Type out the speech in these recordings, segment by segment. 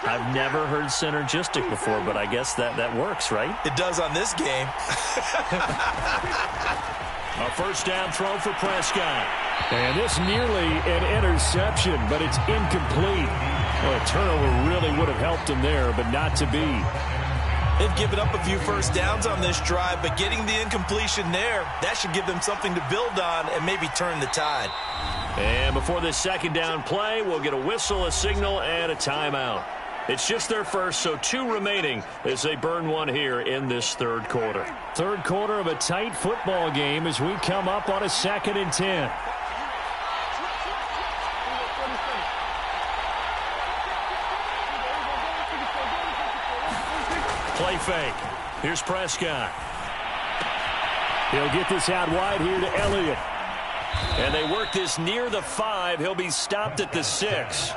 I've never heard synergistic before, but I guess that works, right? It does on this game. A first down throw for Prescott. And this nearly an interception, but it's incomplete. Well, a turnover really would have helped him there, but not to be. They've given up a few first downs on this drive, but getting the incompletion there, that should give them something to build on and maybe turn the tide. And before this second down play, we'll get a whistle, a signal, and a timeout. It's just their first, so 2 remaining as they burn one here in this third quarter. Third quarter of a tight football game as we come up on a 2nd and 10. Play fake. Here's Prescott. He'll get this out wide here to Elliott. And they work this near the 5. He'll be stopped at the 6.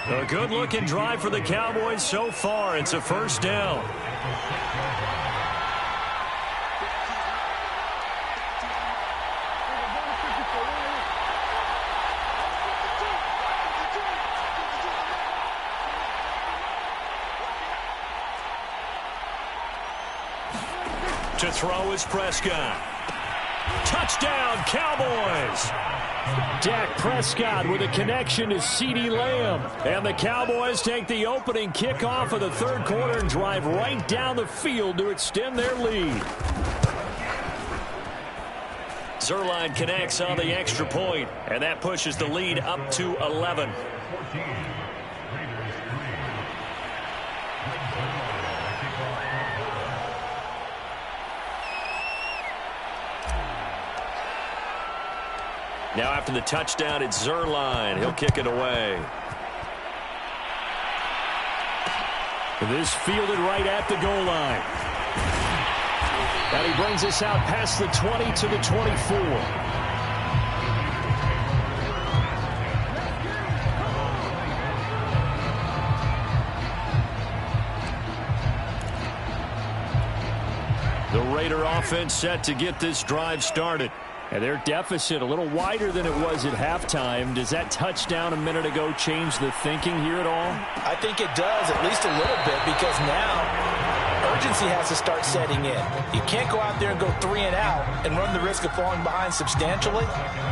A good-looking drive for the Cowboys so far. It's a first down. To throw is Prescott. Touchdown, Cowboys! Dak Prescott with a connection to CeeDee Lamb. And the Cowboys take the opening kickoff of the third quarter and drive right down the field to extend their lead. Zuerlein connects on the extra point, and that pushes the lead up to 11. Now after the touchdown, it's Zuerlein. He'll kick it away. This fielded right at the goal line. And he brings us out past the 20 to the 24. The Raider offense set to get this drive started. And their deficit a little wider than it was at halftime. Does that touchdown a minute ago change the thinking here at all? I think it does, at least a little bit, because now urgency has to start setting in. You can't go out there and go 3 and out and run the risk of falling behind substantially,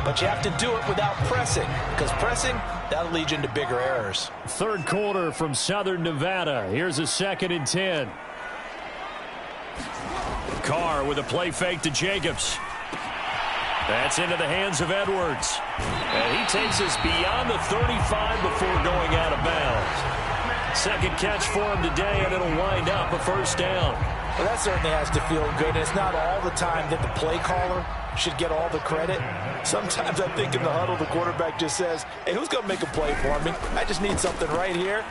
but you have to do it without pressing, because pressing, that'll lead you into bigger errors. Third quarter from Southern Nevada. Here's a 2nd and 10. Carr with a play fake to Jacobs. That's into the hands of Edwards. And he takes us beyond the 35 before going out of bounds. Second catch for him today, and it'll wind up a first down. Well, that certainly has to feel good. It's not all the time that the play caller should get all the credit. Sometimes I think in the huddle, the quarterback just says, hey, who's going to make a play for me? I just need something right here.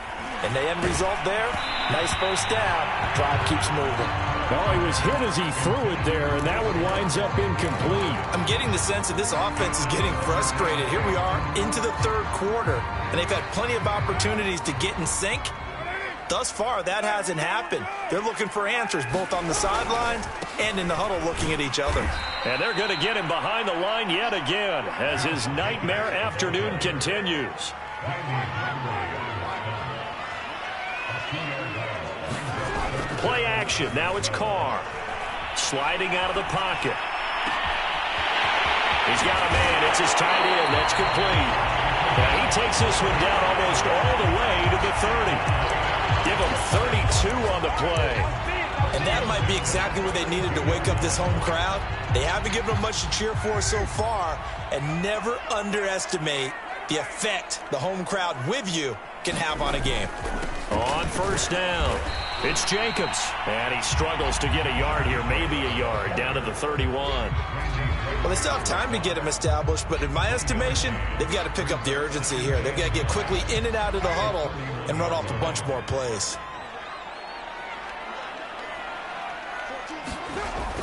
And the end result there, nice first down. Drive keeps moving. Oh, he was hit as he threw it there, and that one winds up incomplete. I'm getting the sense that this offense is getting frustrated. Here we are into the third quarter, and they've had plenty of opportunities to get in sync. Thus far, that hasn't happened. They're looking for answers both on the sidelines and in the huddle looking at each other. And they're going to get him behind the line yet again as his nightmare afternoon continues. Play action. Now it's Carr. Sliding out of the pocket. He's got a man. It's his tight end. That's complete. And he takes this one down almost all the way to the 30. Give him 32 on the play. And that might be exactly what they needed to wake up this home crowd. They haven't given them much to cheer for so far. And never underestimate the effect the home crowd with you can have on a game. On first down, it's Jacobs. And he struggles to get a yard here, maybe a yard, down to the 31. Well, they still have time to get him established, but in my estimation, they've got to pick up the urgency here. They've got to get quickly in and out of the huddle and run off a bunch more plays.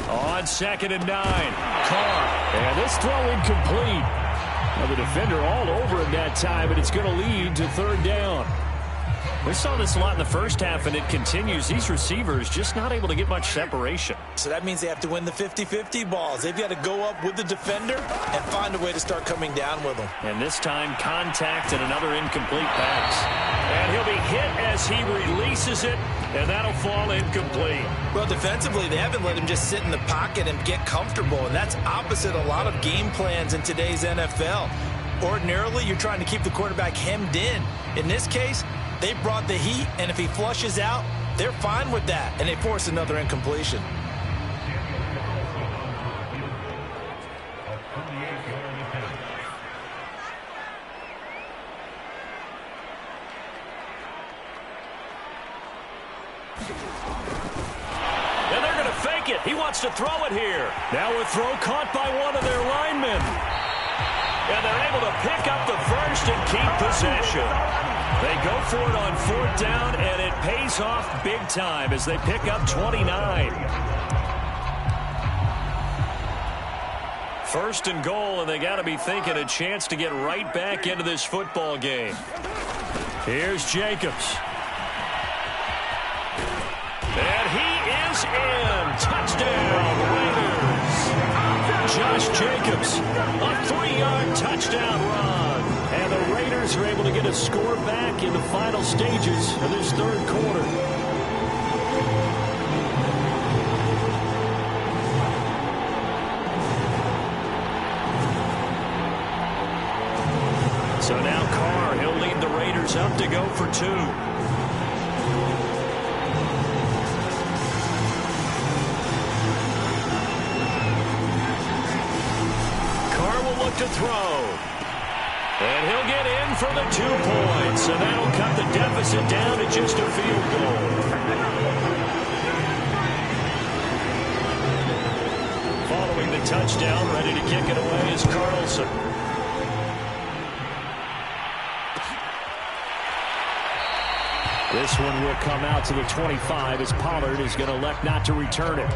On 2nd and 9, Carr. And this throw incomplete. Now the defender all over him that time, and it's going to lead to third down. We saw this a lot in the first half, and it continues. These receivers just not able to get much separation. So that means they have to win the 50-50 balls. They've got to go up with the defender and find a way to start coming down with them. And this time, contact and another incomplete pass. And he'll be hit as he releases it, and that'll fall incomplete. Well, defensively, they haven't let him just sit in the pocket and get comfortable, and that's opposite a lot of game plans in today's NFL. Ordinarily, you're trying to keep the quarterback hemmed in. In this case, they brought the heat, and if he flushes out, they're fine with that, and they force another incompletion. And they're going to fake it. He wants to throw it here. Now a throw caught by one of their linemen. And they're able to pick up the first and keep possession. They go for it on 4th down, and it pays off big time as they pick up 29. 1st and goal, and they got to be thinking a chance to get right back into this football game. Here's Jacobs. And he is in. Touchdown, Raiders. Josh Jacobs, a 3-yard touchdown run. And the Raiders are able to get a score back in the final stages of this 3rd quarter. So now Carr, he'll lead the Raiders up to go for 2. To throw. And he'll get in for the 2 points. And that'll cut the deficit down to just a field goal. Following the touchdown, ready to kick it away is Carlson. This one will come out to the 25 as Pollard is going to elect not to return it.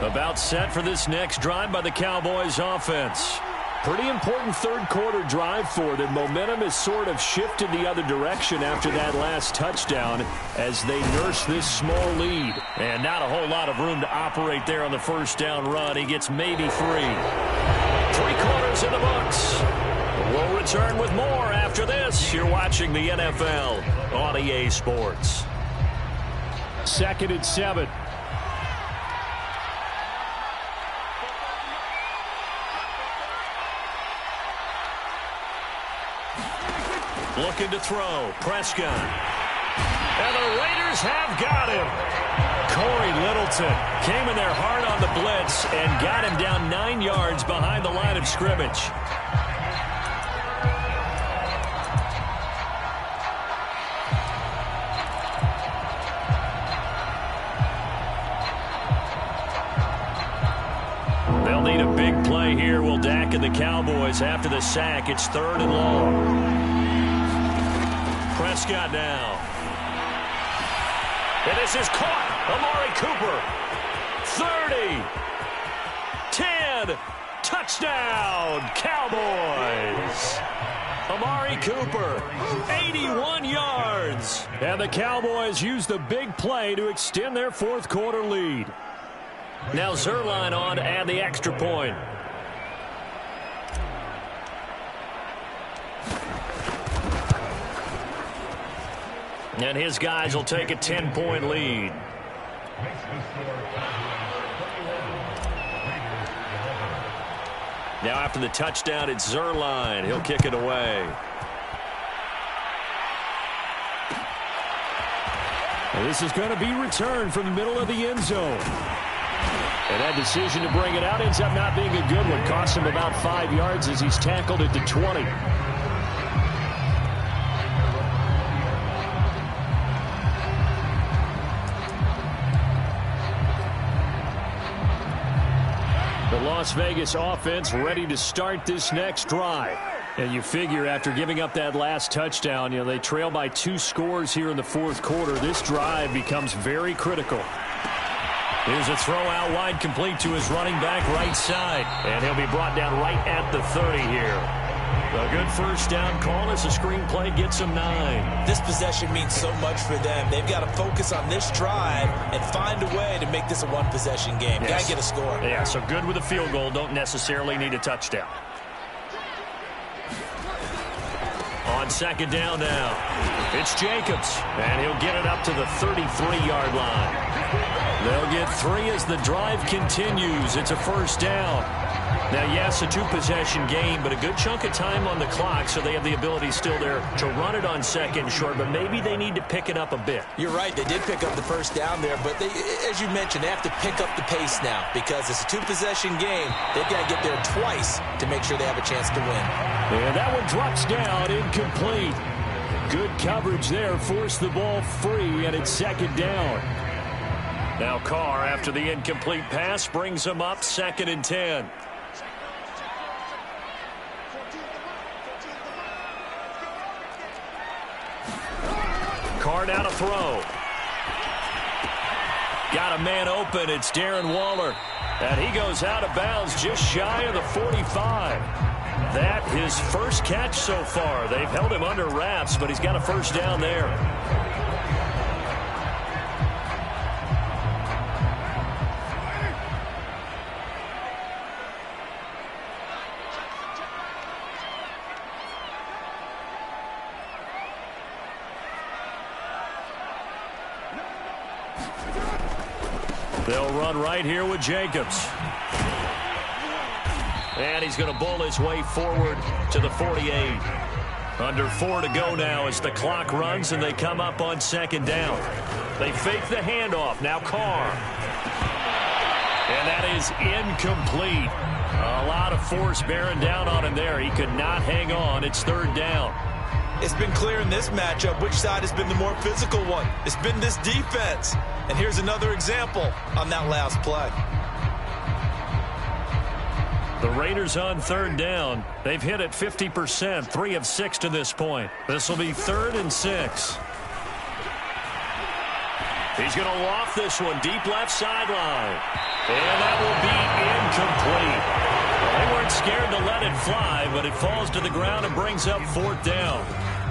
About set for this next drive by the Cowboys offense. Pretty important 3rd quarter drive for them. Momentum has sort of shifted the other direction after that last touchdown as they nurse this small lead. And not a whole lot of room to operate there on the 1st down run. He gets maybe 3. 3 quarters in the books. We'll return with more after this. You're watching the NFL on EA Sports. 2nd and 7. Looking to throw. Prescott. And the Raiders have got him. Corey Littleton came in there hard on the blitz and got him down 9 yards behind the line of scrimmage. They'll need a big play here. Will Dak and the Cowboys after the sack. It's 3rd and long. Prescott now. And this is caught. Amari Cooper. 30. 10. Touchdown, Cowboys. Amari Cooper, 81 yards. And the Cowboys use the big play to extend their 4th quarter lead. Now Zerline on to add the extra point. And his guys will take a 10-point lead. Now after the touchdown, it's Zerline. He'll kick it away. And this is going to be returned from the middle of the end zone. And that decision to bring it out ends up not being a good one. Costs him about 5 yards as he's tackled at the 20. The Las Vegas offense ready to start this next drive. And you figure after giving up that last touchdown, they trail by 2 scores here in the 4th quarter. This drive becomes very critical. Here's a throw out wide complete to his running back right side. And he'll be brought down right at the 30 here. A good first down call as the screenplay gets them 9. This possession means so much for them. They've got to focus on this drive and find a way to make this a one-possession game. Yes. Got to get a score. Yeah, so good with a field goal. Don't necessarily need a touchdown. On second down now, it's Jacobs, and he'll get it up to the 33-yard line. They'll get 3 as the drive continues. It's a first down. Now, yes, a 2-possession game, but a good chunk of time on the clock, so they have the ability still there to run it on second short, but maybe they need to pick it up a bit. You're right. They did pick up the first down there, but they, as you mentioned, they have to pick up the pace now because it's a 2-possession game. They've got to get there twice to make sure they have a chance to win. And that one drops down, incomplete. Good coverage there, forced the ball free, and it's second down. Now Carr, after the incomplete pass, brings him up 2nd and 10. Carr now to throw. Got a man open. It's Darren Waller. And he goes out of bounds just shy of the 45. That his first catch so far. They've held him under wraps, but he's got a first down there. They'll run right here with Jacobs. And he's going to bowl his way forward to the 48. Under 4 to go now as the clock runs and they come up on second down. They fake the handoff. Now Carr. And that is incomplete. A lot of force bearing down on him there. He could not hang on. It's third down. It's been clear in this matchup which side has been the more physical one. It's been this defense. And here's another example on that last play. The Raiders on third down. They've hit it 50%, 3 of 6 to this point. This will be 3rd and 6. He's going to loft this one deep left sideline. And that will be incomplete. They weren't scared to let it fly, but it falls to the ground and brings up 4th down.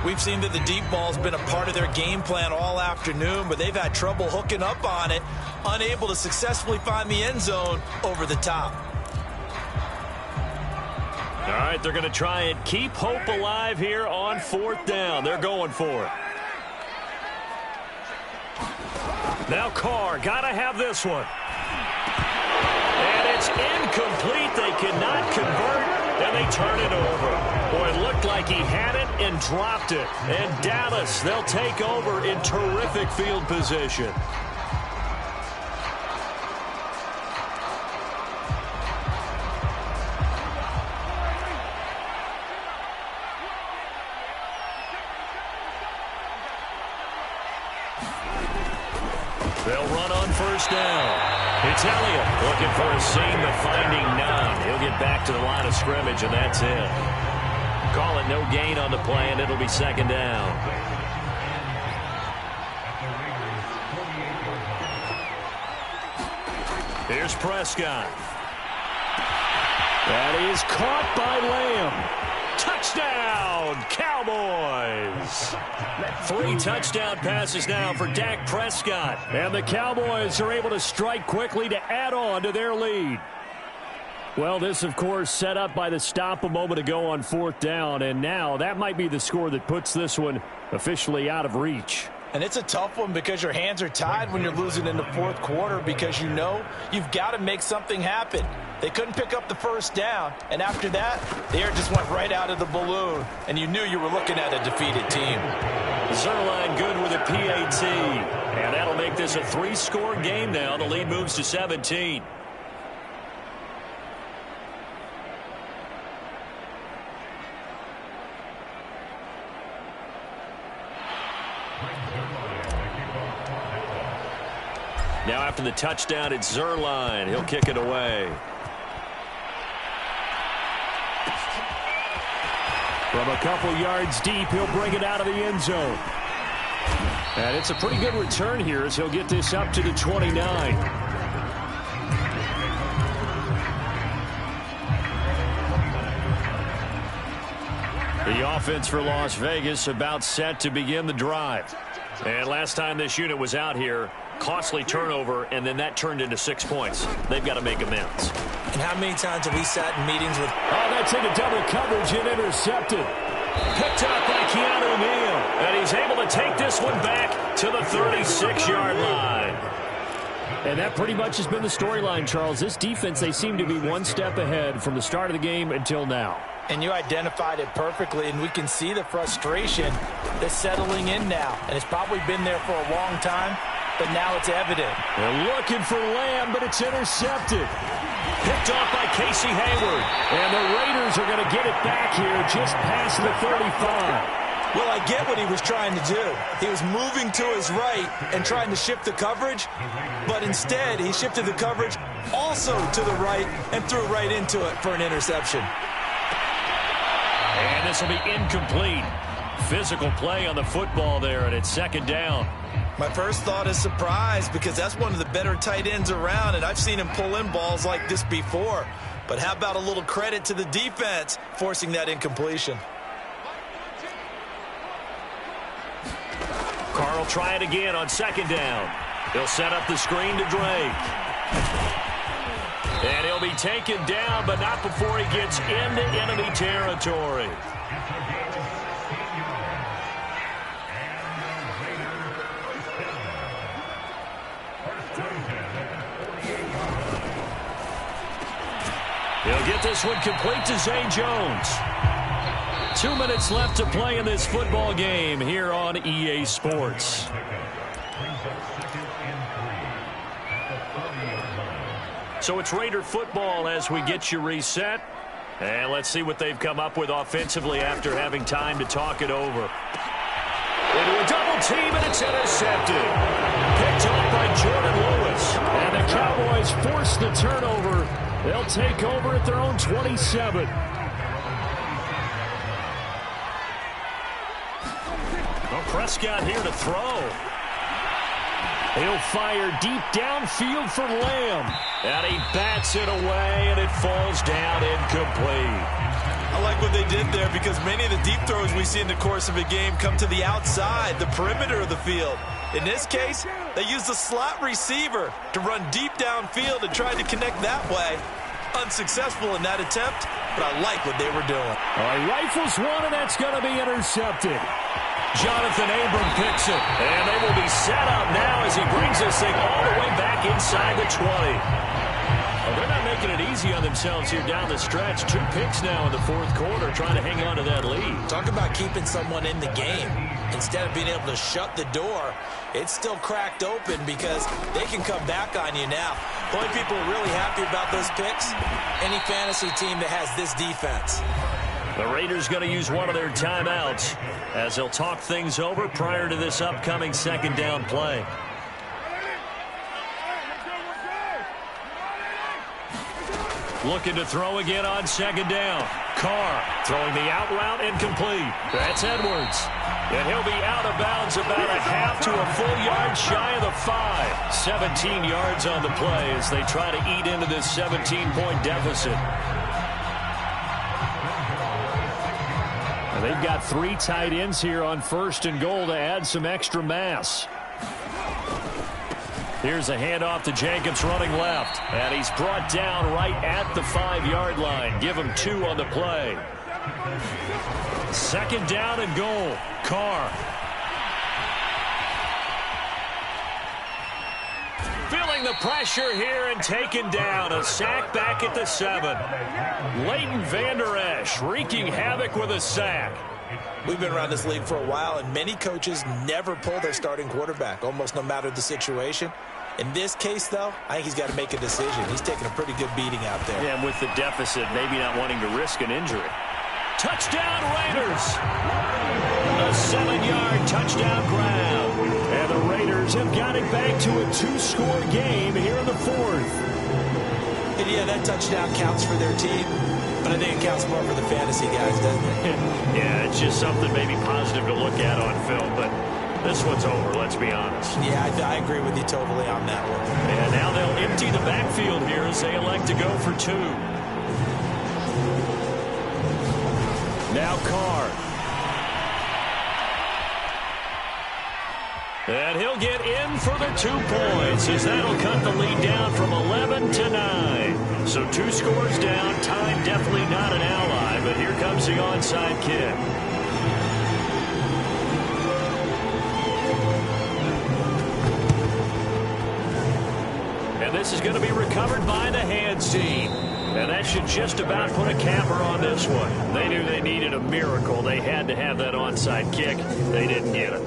We've seen that the deep ball's been a part of their game plan all afternoon, but they've had trouble hooking up on it, unable to successfully find the end zone over the top. All right, they're going to try and keep hope alive here on 4th down. They're going for it. Now Carr, got to have this one. And it's incomplete. They cannot convert, and they turn it over. Boy, it looked like he had it and dropped it. And Dallas, they'll take over in terrific field position. They'll run on first down. It's Elliott looking for a seam, but finding none. He'll get back to the line of scrimmage, and that's it. Call it no gain on the play, and it'll be second down. Here's Prescott. That is caught by Lamb. Touchdown, Cowboys. 3 touchdown passes now for Dak Prescott. And the Cowboys are able to strike quickly to add on to their lead. Well, this, of course, set up by the stop a moment ago on 4th down, and now that might be the score that puts this one officially out of reach. And it's a tough one because your hands are tied when you're losing in the 4th quarter because you know you've got to make something happen. They couldn't pick up the first down, and after that, the air just went right out of the balloon, and you knew you were looking at a defeated team. Zerline good with a PAT, and that'll make this a 3-score game now. The lead moves to 17. Now after the touchdown, it's Zerline. He'll kick it away. From a couple yards deep, he'll bring it out of the end zone. And it's a pretty good return here as he'll get this up to the 29. The offense for Las Vegas about set to begin the drive. And last time this unit was out here, costly turnover, and then that turned into 6 points. They've got to make amends. And how many times have we sat in meetings with... Oh, that's into double coverage and intercepted. Picked up by Keanu Neal. And he's able to take this one back to the 36-yard line. And that pretty much has been the storyline, Charles. This defense, they seem to be one step ahead from the start of the game until now. And you identified it perfectly, and we can see the frustration that's settling in now. And it's probably been there for a long time, but now it's evident. They're looking for Lamb, but it's intercepted. Picked off by Casey Hayward. And the Raiders are going to get it back here just past the 35. Well, I get what he was trying to do. He was moving to his right and trying to shift the coverage, but instead he shifted the coverage also to the right and threw right into it for an interception. And this will be incomplete. Physical play on the football there, and it's second down. My first thought is surprise, because that's one of the better tight ends around, and I've seen him pull in balls like this before. But how about a little credit to the defense forcing that incompletion? Carr will try it again on second down. He'll set up the screen to Drake. And he'll be taken down, but not before he gets into enemy territory. He'll get this one complete to Zay Jones. 2 minutes left to play in this football game here on EA Sports. So it's Raider football as we get you reset. And let's see what they've come up with offensively after having time to talk it over. Into a double team, and it's intercepted. Picked off by Jordan Lewis. And the Cowboys force the turnover. They'll take over at their own 27. Prescott here to throw. He'll fire deep downfield for Lamb. And he bats it away, and it falls down incomplete. I like what they did there, because many of the deep throws we see in the course of a game come to the outside, the perimeter of the field. In this case, they used the slot receiver to run deep downfield and tried to connect that way. Unsuccessful in that attempt, but I like what they were doing. Rifles one, and that's going to be intercepted. Jonathan Abram picks it, and they will be set up now as he brings this thing all the way back inside the 20. Well, they're not making it easy on themselves here down the stretch. 2 picks now in the fourth quarter, trying to hang on to that lead. Talk about keeping someone in the game. Instead of being able to shut the door, it's still cracked open because they can come back on you now. The only people are really happy about those picks, any fantasy team that has this defense. The Raiders going to use one of their timeouts as they'll talk things over prior to this upcoming second down play. Looking to throw again on second down. Carr throwing the out route, incomplete. That's Edwards. And he'll be out of bounds about a half to a full yard shy of the 5. 17 yards on the play as they try to eat into this 17-point deficit. They've got 3 tight ends here on first and goal to add some extra mass. Here's a handoff to Jacobs running left. And he's brought down right at the 5-yard line. Give him 2 on the play. Second down and goal. Carr. Feeling the pressure here and taken down. A sack back at the 7. Leighton Vander Esch wreaking havoc with a sack. We've been around this league for a while, and many coaches never pull their starting quarterback, almost no matter the situation. In this case, though, I think he's got to make a decision. He's taking a pretty good beating out there. Yeah, and with the deficit, maybe not wanting to risk an injury. Touchdown, Raiders! A 7-yard touchdown grab. And the Raiders have got it back to a 2-score game here in the 4th. And yeah, that touchdown counts for their team, but I think it counts more for the fantasy guys, doesn't it? Yeah, it's just something maybe positive to look at on film, but this one's over, let's be honest. Yeah, I agree with you totally on that one. And now they'll empty the backfield here as they elect to go for 2. Now Carr And he'll get in for the 2 points, as that'll cut the lead down from 11 to 9. So 2 scores down. Time definitely not an ally, but here comes the onside kick. And this is going to be recovered by the hands team. And that should just about put a capper on this one. They knew they needed a miracle. They had to have that onside kick. They didn't get it.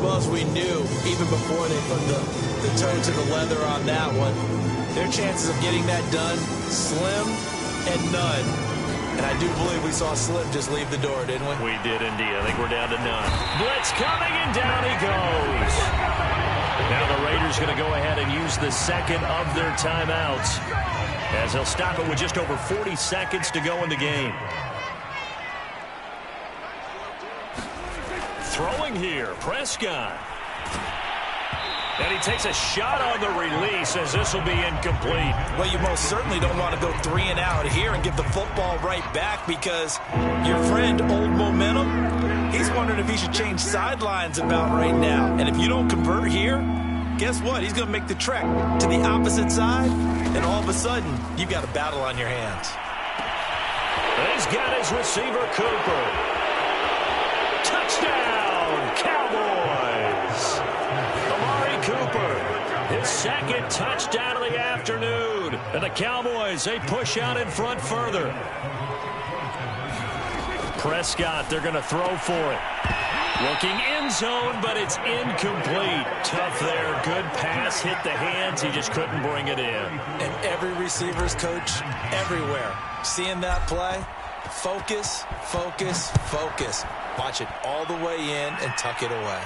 Well, as we knew, even before they put the toe to the leather on that one, their chances of getting that done, slim and none. And I do believe we saw Slim just leave the door, didn't we? We did indeed. I think we're down to none. Blitz coming, and down he goes. Now the Raiders going to go ahead and use the second of their timeouts, as they'll stop it with just over 40 seconds to go in the game. Throwing here, Prescott. And he takes a shot on the release, as this will be incomplete. Well, you most certainly don't want to go 3 and out here and give the football right back, because your friend, Old Momentum, he's wondering if he should change sidelines about right now. And if you don't convert here, guess what? He's going to make the trek to the opposite side, and all of a sudden, you've got a battle on your hands. He's got his receiver, Cooper. Touchdown, Cowboys! Amari Cooper, his second touchdown of the afternoon. And the Cowboys, they push out in front further. Prescott, they're going to throw for it. Looking end zone, but it's incomplete. Tough there. Good pass. Hit the hands. He just couldn't bring it in. And every receiver's coach everywhere, seeing that play, focus, focus, focus. Watch it all the way in and tuck it away.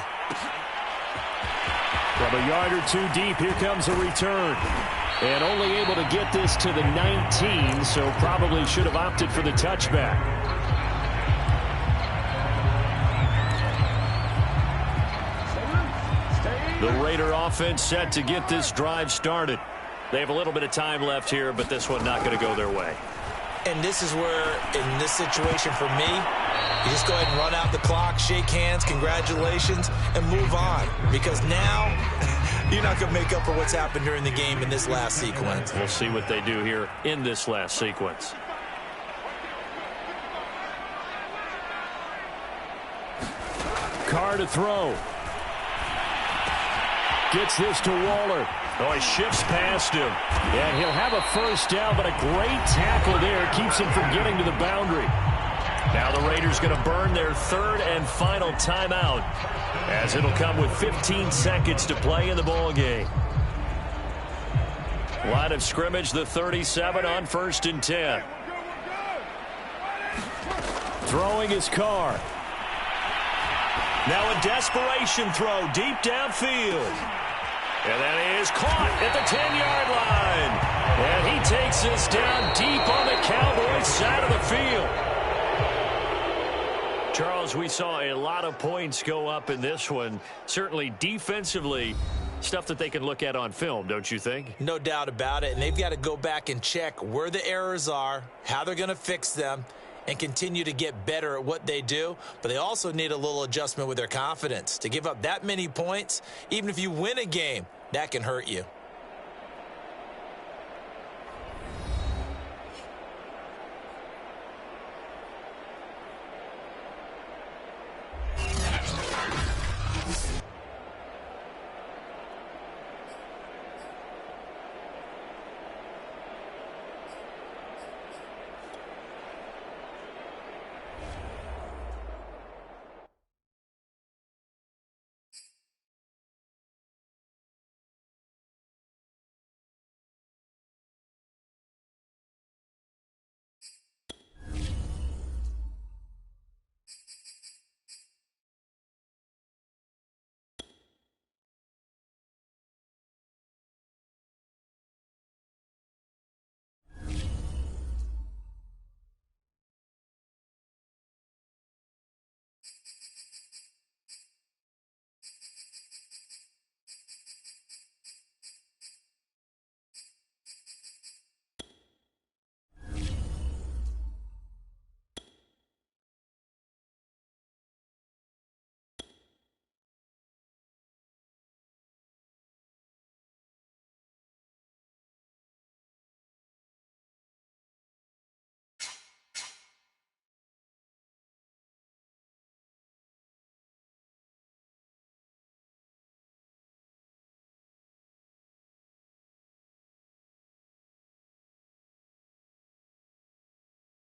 From a yard or 2 deep, here comes a return. And only able to get this to the 19, so probably should have opted for the touchback. The Raider offense set to get this drive started. They have a little bit of time left here, but this one not going to go their way. And this is where, in this situation for me, you just go ahead and run out the clock, shake hands, congratulations, and move on. Because now, you're not going to make up for what's happened during the game in this last sequence. We'll see what they do here in this last sequence. Carr to throw. Gets this to Waller. Oh, he shifts past him. And he'll have a first down, but a great tackle there keeps him from getting to the boundary. Now the Raiders going to burn their 3rd and final timeout, as it'll come with 15 seconds to play in the ball game. Line of scrimmage, the 37 on 1st and 10. Throwing his Carr. Now a desperation throw deep downfield. And that is caught at the 10-yard line. And he takes this down deep on the Cowboys side of the field. Charles, we saw a lot of points go up in this one. Certainly defensively, stuff that they can look at on film, don't you think? No doubt about it. And they've got to go back and check where the errors are, how they're going to fix them, and continue to get better at what they do. But they also need a little adjustment with their confidence. To give up that many points, even if you win a game, that can hurt you.